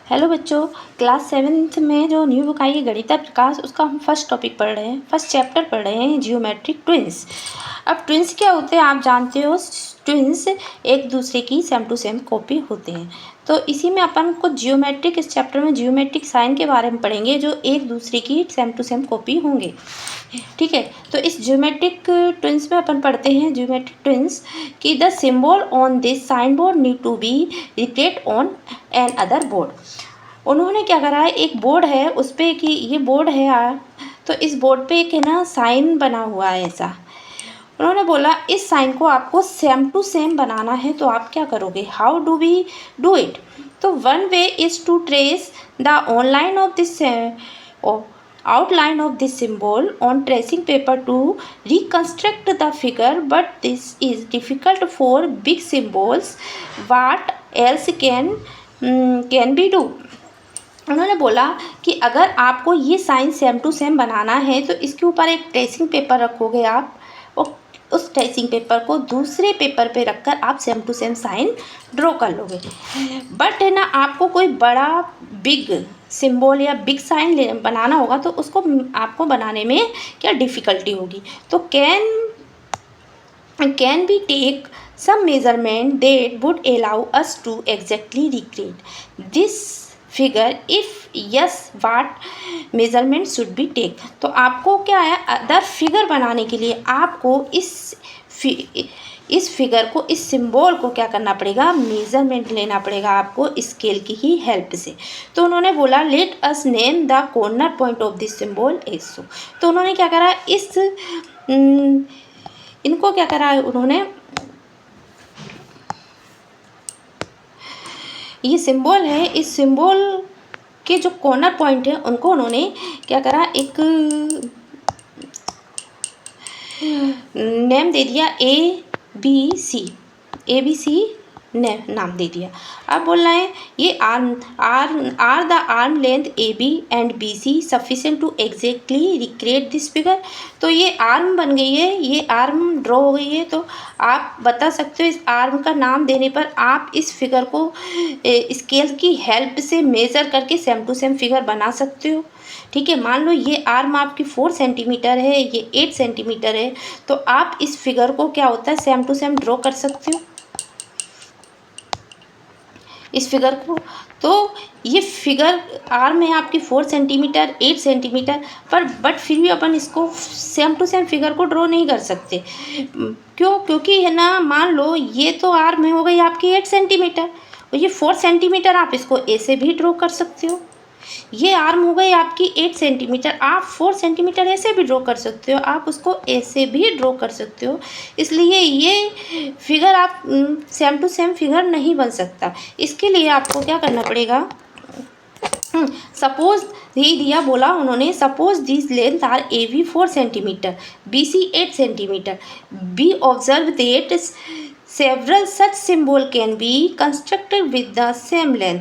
Hello बच्चों, class 7th में जो न्यू बुक आई है गणिता प्रकाश, उसका हम फर्स्ट टॉपिक पढ़ रहे हैं, फर्स्ट चैप्टर पढ़ रहे हैं, जियोमेट्रिक ट्विंस। अब ट्विंस क्या होते हैं आप जानते हो। ट्विंस एक दूसरे की सेम टू सेम कॉपी होते हैं। तो इसी में अपन को जियोमेट्रिक, इस चैप्टर में जियोमेट्रिक साइन के बारे में पढ़ेंगे जो एक दूसरे की सेम टू सेम कॉपी होंगे। ठीक है, तो इस ज्योमेट्रिक ट्विंस में अपन पढ़ते हैं ज्योमेट्रिक ट्विंस कि the symbol on this sign board need to be replicate on another board. उन्होंने क्या करा है, एक बोर्ड है उस पर कि ये बोर्ड है यार, तो इस बोर्ड पे एक है ना साइन बना हुआ है ऐसा। उन्होंने बोला इस साइन को आपको सेम टू सेम बनाना है, तो आप क्या करोगे, how do we do it. तो one way is to trace the online of this outline of this symbol on tracing paper to reconstruct the figure, but this is difficult for big symbols. What else can be do। उन्होंने बोला कि अगर आपको ये sign same to same बनाना है तो इसके ऊपर एक ट्रेसिंग पेपर रखोगे आप, और उस ट्रेसिंग पेपर को दूसरे पेपर पे रखकर आप same to same sign draw कर लोगे। बट है ना, आपको कोई बड़ा बिग सिंबल या बिग साइन बनाना होगा तो उसको आपको बनाने में क्या डिफ़िकल्टी होगी। तो can be take some measurement that would allow us to exactly recreate this figure, if yes what measurement should be take। तो आपको क्या है, अदर फिगर बनाने के लिए आपको इस फिगर को, इस सिंबल को क्या करना पड़ेगा, मेजरमेंट लेना पड़ेगा आपको स्केल की ही हेल्प से। तो उन्होंने बोला let us name the corner point of this symbol as so. तो उन्होंने क्या करा, इनको क्या करा है उन्होंने, ये सिंबल है, इस सिंबल के जो कॉर्नर पॉइंट है उनको उन्होंने क्या करा, एक नेम दे दिया ABC ने नाम दे दिया। अब बोल रहे हैं ये are the arm length AB and BC sufficient to exactly recreate this figure. तो ये आर्म बन गई है, ये आर्म ड्रॉ हो गई है। तो आप बता सकते हो इस आर्म का नाम देने पर आप इस फिगर को स्केल की हेल्प से मेज़र करके सेम टू सेम फिगर बना सकते हो। ठीक है, मान लो ये आर्म आपकी 4 सेंटीमीटर है, ये 8 सेंटीमीटर है, तो आप इस फिगर को क्या होता है सेम टू सेम ड्रॉ कर सकते हो इस फिगर को। तो ये फिगर आर्म है आपकी 4 सेंटीमीटर 8 सेंटीमीटर पर, बट फिर भी अपन इसको सेम टू सेम फिगर को ड्रॉ नहीं कर सकते। क्यों? क्योंकि है ना, मान लो ये तो आर्म हो गई आपकी 8 सेंटीमीटर और ये 4 सेंटीमीटर, आप इसको ऐसे भी ड्रॉ कर सकते हो। ये आर्म हो गई आपकी 8 सेंटीमीटर, आप 4 सेंटीमीटर ऐसे भी ड्रॉ कर सकते हो, आप उसको ऐसे भी ड्रॉ कर सकते हो। इसलिए ये फिगर आप सेम टू सेम फिगर नहीं बन सकता। इसके लिए आपको क्या करना पड़ेगा, सपोज ही दिया, बोला उन्होंने suppose this length are AB 4 centimetre, BC 8 centimetre, be observe that several such symbol can be constructed with the same length.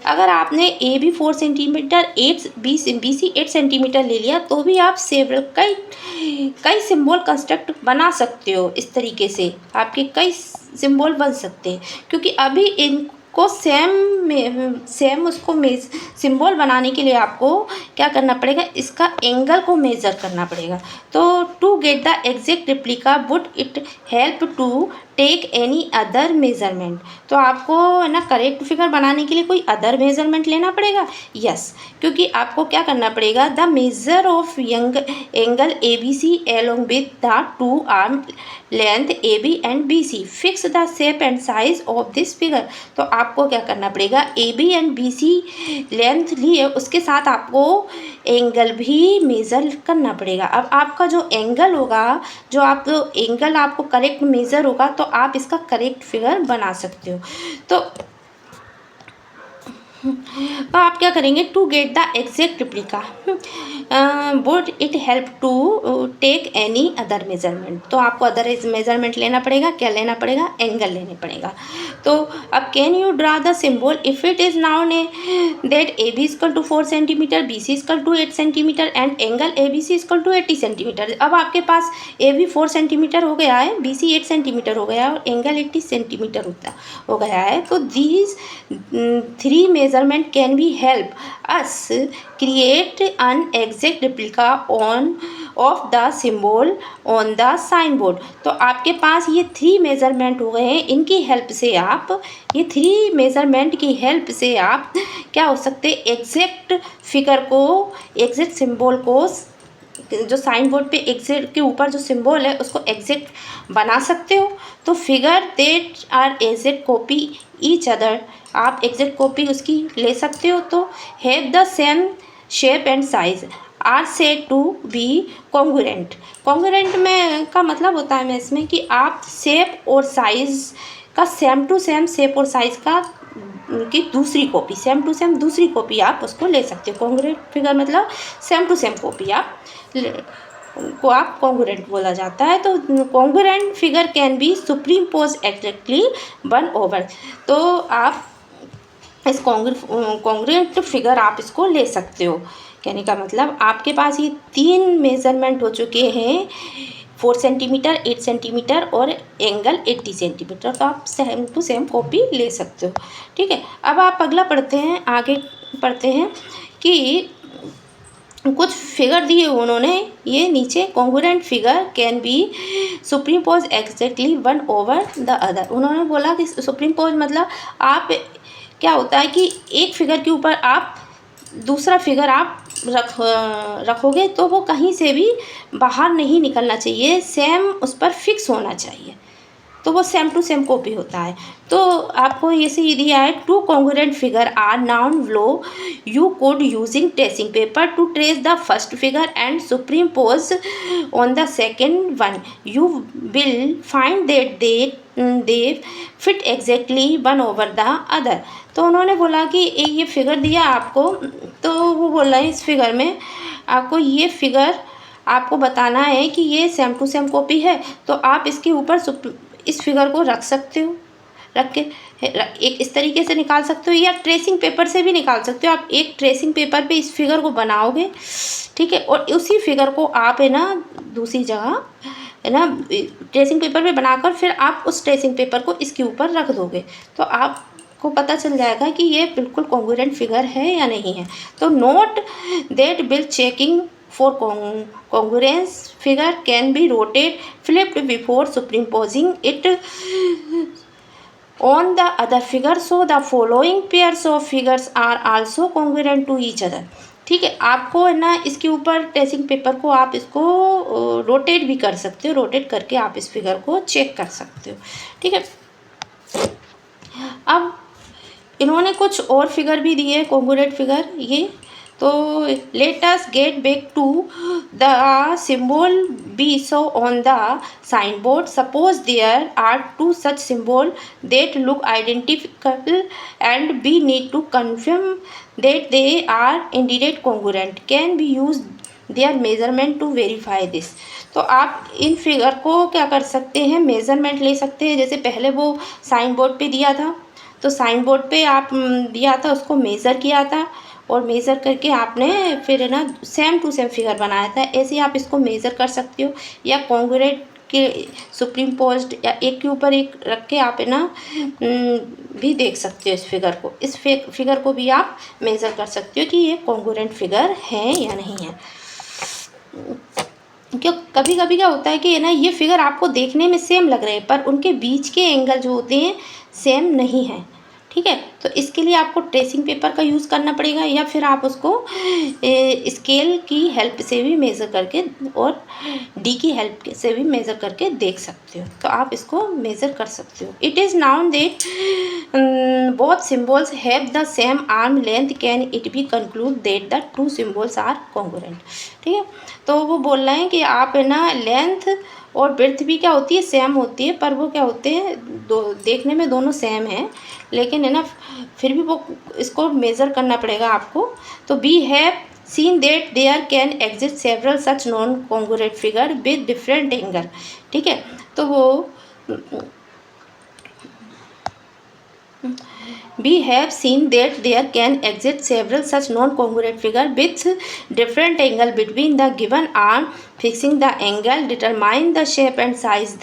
अगर आपने AB 4 सेंटीमीटर BC 8 सेंटीमीटर ले लिया तो भी आप सेवरल कई सिंबल कंस्ट्रक्ट बना सकते हो। इस तरीके से आपके कई सिंबल बन सकते हैं, क्योंकि अभी इनको सेम उसको सिंबल बनाने के लिए आपको क्या करना पड़ेगा, इसका एंगल को मेज़र करना पड़ेगा। तो to get the exact replica would it help to take any other measurement. तो आपको है ना करेक्ट फिगर बनाने के लिए कोई अदर मेज़रमेंट लेना पड़ेगा। यस, क्योंकि आपको क्या करना पड़ेगा, the measure of angle ABC along with the two arm length AB and BC fix the shape and size of this figure. तो आपको क्या करना पड़ेगा, AB एंड BC लेंथ लिए उसके साथ आपको एंगल भी मेज़र करना पड़ेगा। अब आपका जो एंगल होगा, जो एंगल आपको करेक्ट मेज़र होगा, तो आप इसका करेक्ट फिगर बना सकते हो। तो आप क्या करेंगे, to get the exact replica would it help to take any other measurement. तो आपको अदर मेजरमेंट लेना पड़ेगा, क्या लेना पड़ेगा, एंगल लेने पड़ेगा। तो अब can you draw the symbol if it is known that AB equal to 4 centimetre, BC equal to 8 centimetre and angle ABC equal to 80 centimetre. अब आपके पास AB 4 सेंटीमीटर हो गया है, BC 8 सेंटीमीटर हो गया है और एंगल 80 सेंटीमीटर हो गया है। तो these 3 major measurement can be help us create an exact replica of the symbol on the signboard। तो आपके पास ये 3 मेज़रमेंट हो गए हैं, इनकी हेल्प से आप ये 3 मेज़रमेंट की हेल्प से आप क्या हो सकते हैं, एग्जैक्ट फिगर को, एग्जैक्ट सिंबल को, जो साइन बोर्ड पे एग्जैक्ट के ऊपर जो सिंबल है उसको एग्जैक्ट बना सकते हो। तो figure that are exact copy each other, आप एग्जैक्ट कॉपी उसकी ले सकते हो। तो have the same shape and size are said to be congruent. Congruent में का मतलब होता है इसमें कि आप शेप और साइज का सेम टू सेम शेप और साइज का की दूसरी कॉपी, सेम टू सेम दूसरी कॉपी आप उसको ले सकते हो। कॉन्ग्रुएंट फिगर मतलब सेम टू सेम कॉपी आप को आप कॉन्ग्रुएंट बोला जाता है। तो congruent figure can be superimpose exactly one over. तो आप इस कॉन्ग्रुएंट फिगर आप इसको ले सकते हो। कहने का मतलब आपके पास ये 3 मेज़रमेंट हो चुके हैं, 4 सेंटीमीटर, 8 सेंटीमीटर और एंगल 80 सेंटीमीटर। तो आप सेम टू सेम कॉपी ले सकते हो। ठीक है, अब आप अगला पढ़ते हैं, आगे पढ़ते हैं कि कुछ फिगर दिए उन्होंने, ये नीचे congruent figure can be superimpose exactly one over the other. उन्होंने बोला कि सुपरइम्पोज मतलब आप क्या होता है कि एक फिगर के ऊपर आप दूसरा फिगर आप रखोगे तो वो कहीं से भी बाहर नहीं निकलना चाहिए, सेम उस पर फिक्स होना चाहिए, तो वो सेम टू सेम कॉपी होता है। तो आपको ये से दिया है, 2 congruent figure are known below, you could using tracing paper to trace the first figure and superimpose on the second one, you will find that they fit exactly one over the other. तो उन्होंने बोला कि ये figure दिया आपको, तो वो बोल रहे हैं इस फिगर में आपको ये फिगर आपको बताना है कि ये सेम टू सेम कॉपी है। तो आप इसके ऊपर इस फिगर को रख सकते हो, रख के एक इस तरीके से निकाल सकते हो, या ट्रेसिंग पेपर से भी निकाल सकते हो। आप एक ट्रेसिंग पेपर पे इस फिगर को बनाओगे, ठीक है, और उसी फिगर को आप है ना दूसरी जगह है ना ट्रेसिंग पेपर पे बनाकर फिर आप उस ट्रेसिंग पेपर को इसके ऊपर रख दोगे, तो आपको पता चल जाएगा कि ये बिल्कुल कॉन्ग्रुएंट फिगर है या नहीं है। तो note that bill checking for congruence figure can be rotated, flipped before superimposing it on the other figure, so the following pairs of figures are also congruent to each other। ठीक है, आपको है ना इसके ऊपर ट्रेसिंग पेपर को आप इसको रोटेट भी कर सकते हो, रोटेट करके आप इस फिगर को चेक कर सकते हो। ठीक है, अब इन्होंने कुछ और फिगर भी दिए कॉन्ग्रुएंट फिगर, ये तो let us get back to the symbol we saw on the signboard। Suppose there are 2 such symbols that look identical and we need to confirm that they are indeed congruent। Can we use their measurement to verify this। तो आप in figure को क्या कर सकते हैं, measurement ले सकते हैं। जैसे पहले वो साइन बोर्ड पे दिया था, तो साइन बोर्ड पे आप दिया था, उसको मेज़र किया था और मेज़र करके आपने फिर है ना सेम टू सेम फिगर बनाया था। ऐसे आप इसको मेज़र कर सकते हो, या कॉन्ग्रुएंट के सुपरइम्पोज्ड या एक के ऊपर एक रख के आप है ना भी देख सकते हो इस फिगर को। इस फिगर को भी आप मेज़र कर सकते हो कि ये कॉन्ग्रुएंट फिगर है या नहीं है। क्यों कभी कभी क्या होता है कि है ना ये फिगर आपको देखने में सेम लग रहे हैं पर उनके बीच के एंगल जो होते हैं सेम नहीं है। ठीक है, तो इसके लिए आपको ट्रेसिंग पेपर का यूज़ करना पड़ेगा, या फिर आप उसको स्केल की हेल्प से भी मेज़र करके और डी की हेल्प से भी मेज़र करके देख सकते हो। तो आप इसको मेज़र कर सकते हो। It is known that both symbols have the same arm length, can it be conclude that the 2 symbols are congruent. ठीक है, तो वो बोल रहे हैं कि आप है ना लेंथ और ब्रेड्थ भी क्या होती है, सेम होती है, पर वो क्या होते हैं देखने में दोनों सेम हैं, लेकिन है ना फिर भी वो इसको मेज़र करना पड़ेगा आपको। तो we have seen that there can exist several such non congruent figure with different angle. ठीक है, तो वो We have seen that there can exist several such non-congruent figures with different angle between the given arm. Fixing the angle determine the shape and size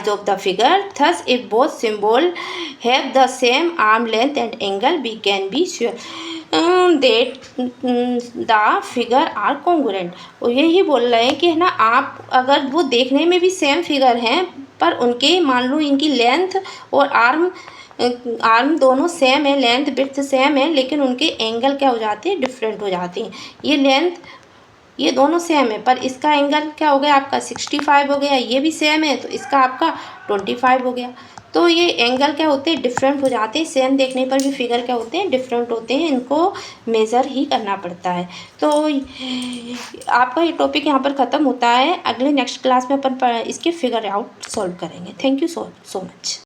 of the figure. Thus, if both symbols have the same arm length and angle, we can be sure that the figure are congruent. और यही बोल रहे हैं कि है ना, आप अगर वो देखने में भी सेम फिगर हैं पर उनके मान लो इनकी लेंथ और आर्म दोनों सेम है, लेंथ विड्थ सेम है, लेकिन उनके एंगल क्या हो जाते हैं, डिफरेंट हो जाते हैं। ये लेंथ ये दोनों सेम है पर इसका एंगल क्या हो गया आपका 65 हो गया, ये भी सेम है तो इसका आपका 25 हो गया। तो ये एंगल क्या होते हैं, डिफरेंट हो जाते हैं। सेम देखने पर भी फिगर क्या होते हैं, डिफरेंट होते हैं, इनको मेज़र ही करना पड़ता है। तो आपका ये टॉपिक यहाँ पर ख़त्म होता है। अगले नेक्स्ट क्लास में अपन इसके फिगर आउट सॉल्व करेंगे। Thank you so much.